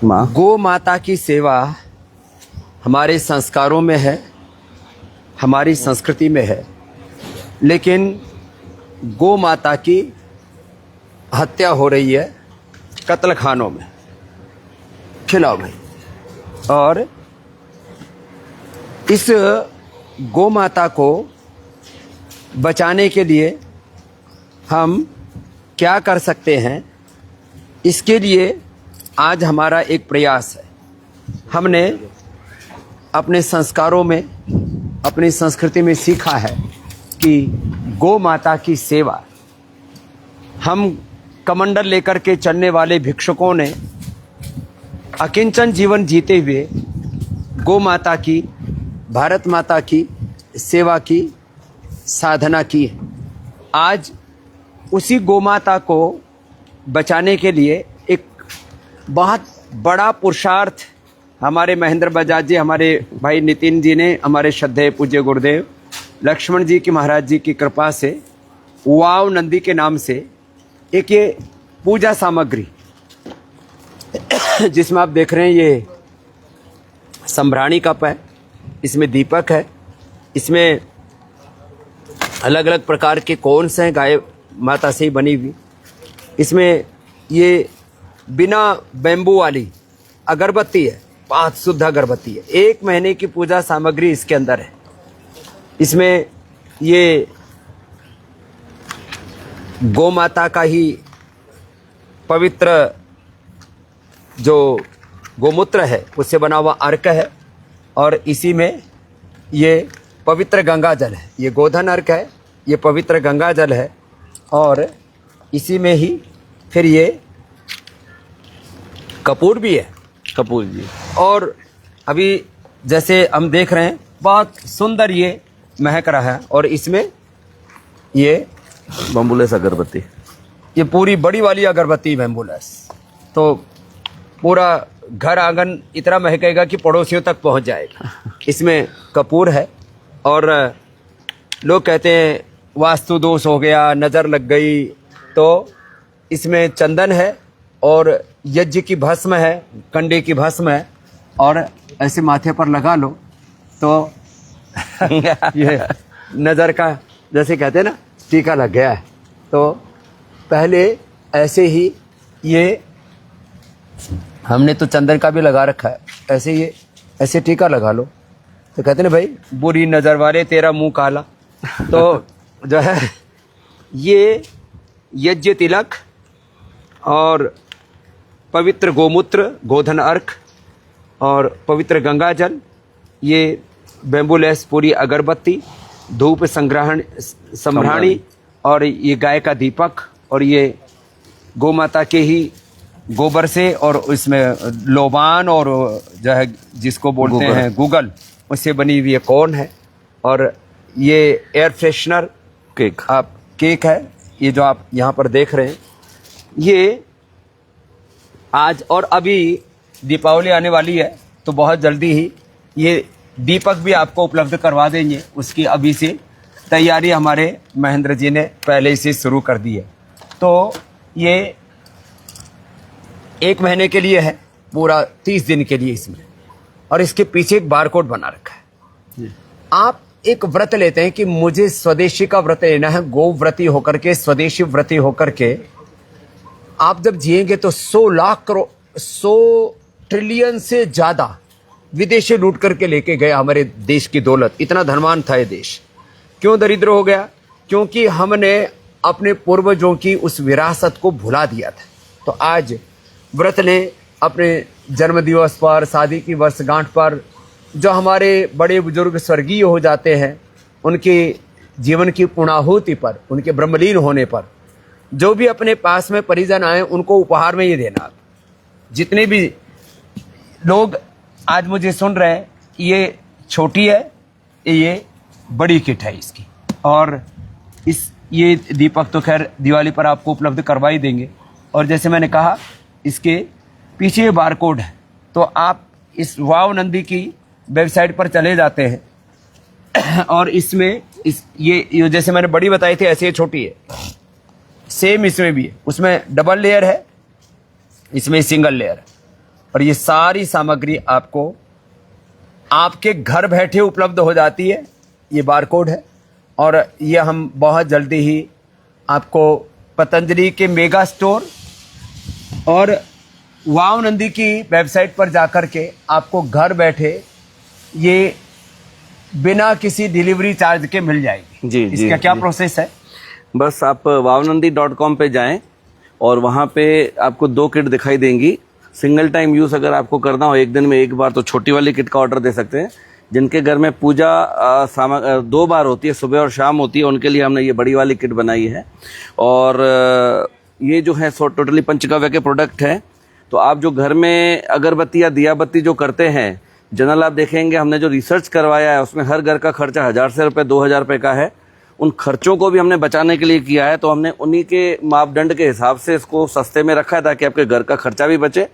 माँ गौ माता की सेवा हमारे संस्कारों में है, हमारी संस्कृति में है, लेकिन गौ माता की हत्या हो रही है कत्ल खानों में। खिलाओ भाई। और इस गौ माता को बचाने के लिए हम क्या कर सकते हैं, इसके लिए आज हमारा एक प्रयास है। हमने अपने संस्कारों में, अपनी संस्कृति में सीखा है कि गौ माता की सेवा, हम कमंडल लेकर के चलने वाले भिक्षुकों ने अकिंचन जीवन जीते हुए गौ माता की, भारत माता की सेवा की साधना की है। आज उसी गौ माता को बचाने के लिए एक बहुत बड़ा पुरुषार्थ हमारे महेंद्र बजाज जी, हमारे भाई नितिन जी ने, हमारे श्रद्धेय पूज्य गुरुदेव लक्ष्मण जी की महाराज जी की कृपा से वाव नंदी के नाम से एक ये पूजा सामग्री जिसमें आप देख रहे हैं, ये संभ्राणी कप है, इसमें दीपक है, इसमें अलग अलग प्रकार के कौन से हैं, गाय माता से ही बनी हुई। इसमें ये बिना बैम्बू वाली अगरबत्ती है, 5 शुद्ध अगरबत्ती है। 1 महीने की पूजा सामग्री इसके अंदर है। इसमें ये गौ माता का ही पवित्र जो गोमूत्र है उससे बना हुआ अर्क है, और इसी में ये पवित्र गंगा जल है। ये गोधन अर्क है, ये पवित्र गंगा जल है, और इसी में ही फिर ये कपूर भी है। कपूर जी। और अभी जैसे हम देख रहे हैं बहुत सुंदर ये महक रहा है, और इसमें ये बम्बुलेस अगरबत्ती, ये पूरी बड़ी वाली अगरबत्ती बैम्बुलस, तो पूरा घर आंगन इतना महकेगा कि पड़ोसियों तक पहुंच जाएगा। इसमें कपूर है, और लोग कहते हैं वास्तु दोष हो गया, नज़र लग गई, तो इसमें चंदन है और यज्ञ की भस्म है, कंडे की भस्म है, और ऐसे माथे पर लगा लो तो ये नज़र का, जैसे कहते हैं ना, टीका लग गया है। तो पहले ऐसे ही ये हमने तो चंदन का भी लगा रखा है, ऐसे ये ऐसे टीका लगा लो, तो कहते हैं भाई बुरी नज़र वाले तेरा मुंह काला। तो जो है ये यज्ञ तिलक और पवित्र गोमूत्र, गोधन अर्क और पवित्र गंगा जल, ये बैम्बुलेस पूरी अगरबत्ती, धूप संभ्राणी, और ये गाय का दीपक, और ये गौ माता के ही गोबर से, और इसमें लोबान और जो है जिसको बोलते हैं गूगल, उससे बनी हुई ये कौन है, और ये एयर फ्रेशनर केक, आप केक है, ये जो आप यहाँ पर देख रहे हैं। ये आज और अभी दीपावली आने वाली है, तो बहुत जल्दी ही ये दीपक भी आपको उपलब्ध करवा देंगे। उसकी अभी से तैयारी हमारे महेंद्र जी ने पहले से शुरू कर दी है। तो ये 1 महीने के लिए है, पूरा 30 दिन के लिए इसमें, और इसके पीछे एक बारकोड बना रखा है। आप एक व्रत लेते हैं कि मुझे स्वदेशी का व्रत लेना है, गौ व्रती होकर के, स्वदेशी व्रती होकर के आप जब जिएंगे तो 100 लाख करोड़, 100 ट्रिलियन से ज्यादा विदेशी लूट करके लेके गया हमारे देश की दौलत। इतना धनवान था ये देश। क्यों दरिद्र हो गया? क्योंकि हमने अपने पूर्वजों की उस विरासत को भुला दिया था। तो आज व्रत ने अपने जन्म दिवस पर, शादी की वर्षगांठ पर, जो हमारे बड़े बुजुर्ग स्वर्गीय हो जाते हैं, उनके जीवन की पूर्णाहुति पर, उनके ब्रह्मलीन होने पर, जो भी अपने पास में परिजन आए उनको उपहार में ये देना। जितने भी लोग आज मुझे सुन रहे हैं, ये छोटी है, ये बड़ी किट है इसकी, और ये दीपक तो खैर दिवाली पर आपको उपलब्ध करवा ही देंगे। और जैसे मैंने कहा, इसके पीछे बारकोड है, तो आप इस वाव नंदी की वेबसाइट पर चले जाते हैं, और इसमें ये जैसे मैंने बड़ी बताई थी, ऐसे ये छोटी है, सेम इसमें भी है। उसमें डबल लेयर है, इसमें सिंगल लेयर है। और ये सारी सामग्री आपको आपके घर बैठे उपलब्ध हो जाती है। ये बारकोड है और ये हम बहुत जल्दी ही आपको पतंजलि के मेगा स्टोर और वाव नंदी की वेबसाइट पर जाकर के आपको घर बैठे ये बिना किसी डिलीवरी चार्ज के मिल जाएगी। जी, इसका जी, क्या जी। प्रोसेस है? बस आप wownandi.com पे जाएं और वहाँ पे आपको 2 किट दिखाई देंगी। सिंगल टाइम यूज़ अगर आपको करना हो एक दिन में एक बार, तो छोटी वाली किट का ऑर्डर दे सकते हैं। जिनके घर में पूजा 2 बार होती है, सुबह और शाम होती है, उनके लिए हमने ये बड़ी वाली किट बनाई है। और ये जो है टोटली पंचगव्य के प्रोडक्ट है। तो आप जो घर में अगरबत्ती या दिया बत्ती जो करते हैं, जनरल आप देखेंगे हमने जो रिसर्च करवाया है उसमें हर घर का खर्चा 1000 से रुपये 2000 रुपये का है। उन खर्चों को भी हमने बचाने के लिए किया है, तो हमने उन्हीं के मापदंड के हिसाब से इसको सस्ते में रखा है ताकि आपके घर का खर्चा भी बचे।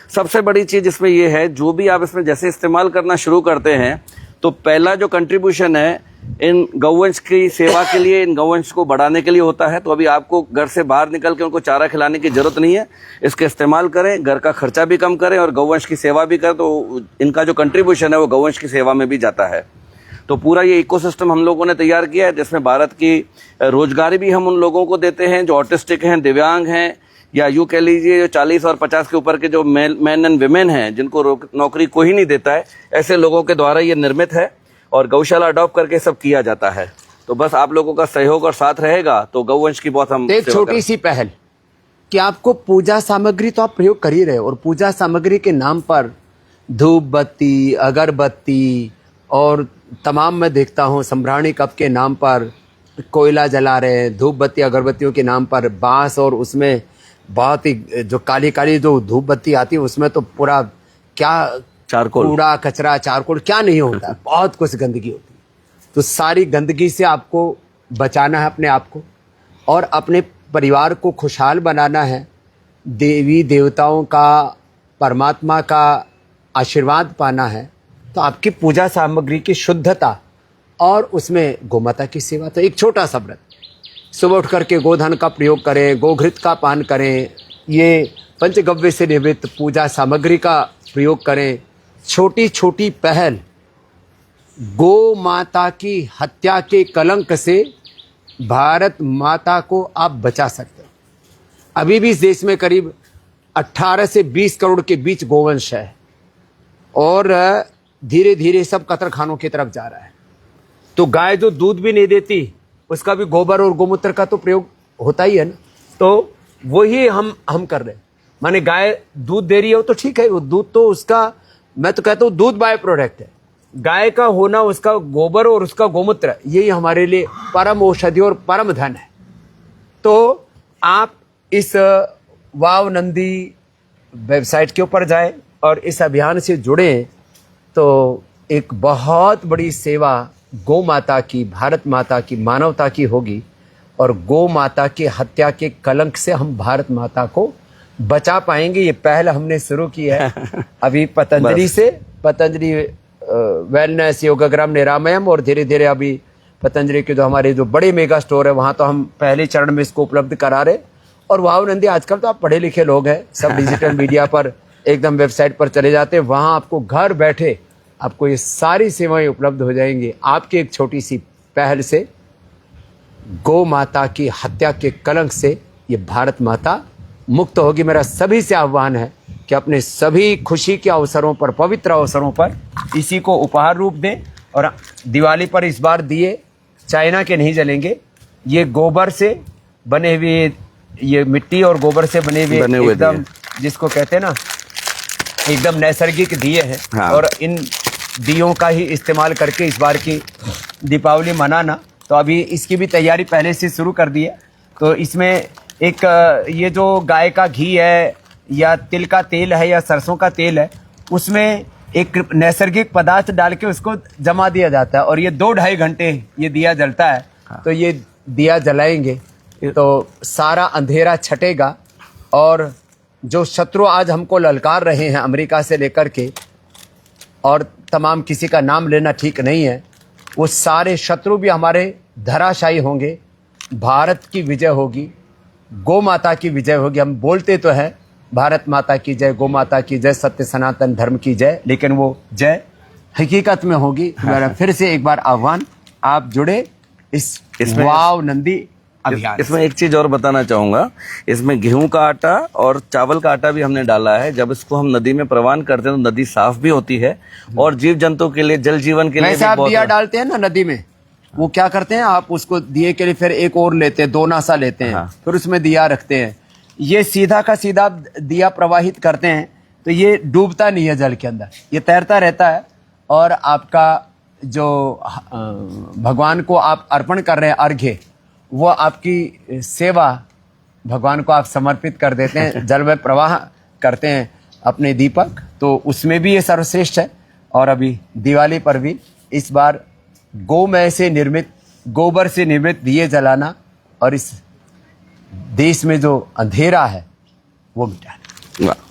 सबसे बड़ी चीज़ इसमें ये है, जो भी आप इसमें जैसे इस्तेमाल करना शुरू करते हैं तो पहला जो कंट्रीब्यूशन है इन गौवंश की सेवा के लिए, इन गौवंश को बढ़ाने के लिए होता है। तो अभी आपको घर से बाहर निकल के उनको चारा खिलाने की जरूरत नहीं है। इसका इस्तेमाल करें, घर का खर्चा भी कम करें और गौवंश की सेवा भी करें, तो इनका जो कंट्रीब्यूशन है वो गौवंश की सेवा में भी जाता है। तो पूरा ये इकोसिस्टम हम लोगों ने तैयार किया है, जिसमें भारत की रोजगारी भी हम उन लोगों को देते हैं जो ऑटिस्टिक हैं, दिव्यांग हैं, या यूँ कह लीजिए जो 40 और 50 के ऊपर के जो मैन एंड विमेन हैं, जिनको नौकरी कोई नहीं देता है, ऐसे लोगों के द्वारा ये निर्मित है और गौशाला अडॉप्ट करके सब किया जाता है। तो बस आप लोगों का सहयोग और साथ रहेगा तो गौवंश की बहुत हम एक छोटी सी पहल कि आपको पूजा सामग्री तो आप प्रयोग कर ही रहे हो, और पूजा सामग्री के नाम पर धूप बत्ती, अगरबत्ती और तमाम मैं देखता हूँ संभ्राणी कप के नाम पर कोयला जला रहे हैं, धूप बत्ती अगरबत्तियों के नाम पर बांस, और उसमें बहुत ही जो काली काली जो धूप बत्ती आती है उसमें तो पूरा क्या चारकोल, कूड़ा कचरा, चारकोल क्या नहीं होता है, बहुत कुछ गंदगी होती है। तो सारी गंदगी से आपको बचाना है अपने आप को और अपने परिवार को खुशहाल बनाना है। देवी देवताओं का, परमात्मा का आशीर्वाद पाना है, तो आपकी पूजा सामग्री की शुद्धता और उसमें गोमाता की सेवा। तो एक छोटा सा व्रत, सुबह उठ करके गोधन का प्रयोग करें, गोघृत का पान करें, ये पंचगव्य से निर्मित पूजा सामग्री का प्रयोग करें। छोटी छोटी पहल गौ माता की हत्या के कलंक से भारत माता को आप बचा सकते हो। अभी भी इस देश में करीब 18 से 20 करोड़ के बीच गोवंश है और धीरे धीरे सब कतरखानों की तरफ जा रहा है। तो गाय जो दूध भी नहीं देती उसका भी गोबर और गोमूत्र का तो प्रयोग होता ही है ना। तो वही हम कर रहे हैं। माने गाय दूध दे रही हो तो ठीक है, वो दूध तो उसका, मैं तो कहता हूँ दूध बाय प्रोडक्ट है। गाय का होना, उसका गोबर और उसका गोमूत्र, यही हमारे लिए परम औषधि और परम धन है। तो आप इस वाव नंदी वेबसाइट के ऊपर जाएं और इस अभियान से जुड़ें, तो एक बहुत बड़ी सेवा गौ माता की, भारत माता की, मानवता की होगी और गौ माता की हत्या के कलंक से हम भारत माता को बचा पाएंगे। ये पहल हमने शुरू की है अभी पतंजलि से, पतंजलि वेलनेस, योगाग्राम, निरामयम, और धीरे धीरे अभी पतंजलि के जो हमारे जो बड़े मेगा स्टोर है वहाँ तो हम पहले चरण में इसको उपलब्ध करा रहे। और वाव नंदी, आजकल तो आप पढ़े लिखे लोग हैं, सब डिजिटल मीडिया पर एकदम वेबसाइट पर चले जाते हैं, वहाँ आपको घर बैठे आपको ये सारी सेवाएं उपलब्ध हो जाएंगी। आपकी एक छोटी सी पहल से गौ माता की हत्या के कलंक से ये भारत माता मुक्त होगी। मेरा सभी से आह्वान है कि अपने सभी खुशी के अवसरों पर, पवित्र अवसरों पर इसी को उपहार रूप दें। और दिवाली पर इस बार दिए चाइना के नहीं जलेंगे, ये गोबर से बने हुए, ये मिट्टी और गोबर से बने हुए एकदम जिसको कहते हैं ना एकदम नैसर्गिक दिए हैं। हाँ। और इन दियों का ही इस्तेमाल करके इस बार की दीपावली मनाना। तो अभी इसकी भी तैयारी पहले से शुरू कर दी है। तो इसमें एक ये जो गाय का घी है या तिल का तेल है या सरसों का तेल है, उसमें एक नैसर्गिक पदार्थ डाल के उसको जमा दिया जाता है और ये 2-2.5 घंटे ये दिया जलता है। हाँ। तो ये दिया जलाएंगे तो सारा अंधेरा छटेगा और जो शत्रु आज हमको ललकार रहे हैं अमेरिका से लेकर के, और तमाम किसी का नाम लेना ठीक नहीं है, वो सारे शत्रु भी हमारे धराशायी होंगे। भारत की विजय होगी, गौ माता की विजय होगी। हम बोलते तो हैं भारत माता की जय, गौ माता की जय, सत्य सनातन धर्म की जय, लेकिन वो जय हकीकत में होगी। मेरा फिर से एक बार आह्वान, आप जुड़े इसमें वाव नंदी अभियान। इसमें एक चीज और बताना चाहूंगा, इसमें गेहूं का आटा और चावल का आटा भी हमने डाला है। जब इसको हम नदी में प्रवान करते हैं तो नदी साफ भी होती है और जीव जंतु के लिए, जल जीवन के लिए वैसे आप दिया डालते हैं ना नदी में, वो क्या करते हैं, आप उसको दिए के लिए फिर एक और लेते हैं, 2 नासा लेते हैं, हाँ। फिर उसमें दिया रखते हैं। ये सीधा का सीधा दिया प्रवाहित करते हैं तो ये डूबता नहीं है जल के अंदर, ये तैरता रहता है। और आपका जो भगवान को आप अर्पण कर रहे हैं अर्घ्य, वो आपकी सेवा भगवान को आप समर्पित कर देते हैं, जल में प्रवाह करते हैं अपने दीपक, तो उसमें भी ये सर्वश्रेष्ठ है। और अभी दिवाली पर भी इस बार गोमय से निर्मित, गोबर से निर्मित दिए जलाना और इस देश में जो अंधेरा है वो मिटाना। वाह।